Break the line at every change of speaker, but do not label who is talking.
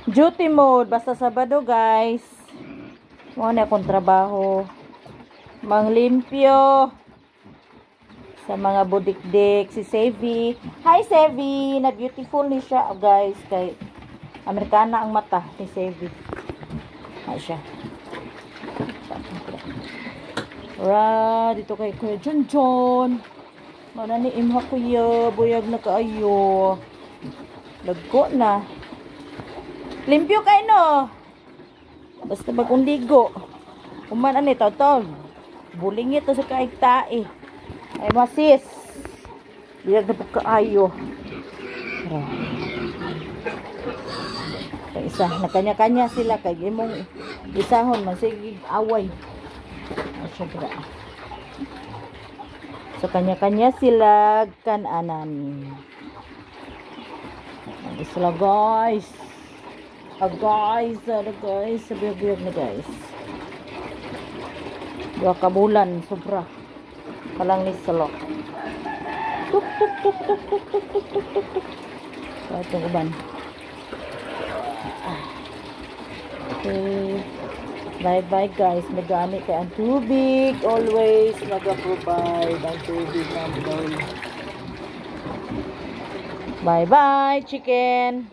Duty mode. Basta Sabado, guys. Muna akong trabaho. Manglimpyo. Sa mga budikdik. Si Sevi. Hi, Sevi. Na beautiful ni siya, guys. Kay Amerikana ang mata ni Sevi. Ay siya. Dito kay Kuya John. Mana ni imha kuya, buyag na kaayo. Lagko na. Limpyo kay no. Basta bagong ligo. Kuman ani taw-taw. Buling ito sa kaigtae. Ay masis. Buyag na kaayo. Isa, na kanya-kanya sila kay imong isahon man sige away. Sobra. So kanya-kanya sila kananan. Sila guys. Guys, sabiyag na guys. Dua ka bulan sobra. Kalang ni salok. Tuk tuk tuk tuk tuk tuk tuk tuk tuk tuk. Itong uban. Okay. Bye-bye guys. Nagamit kay ang tubig. Always nag-provide ang tubig namin. Bye-bye chicken.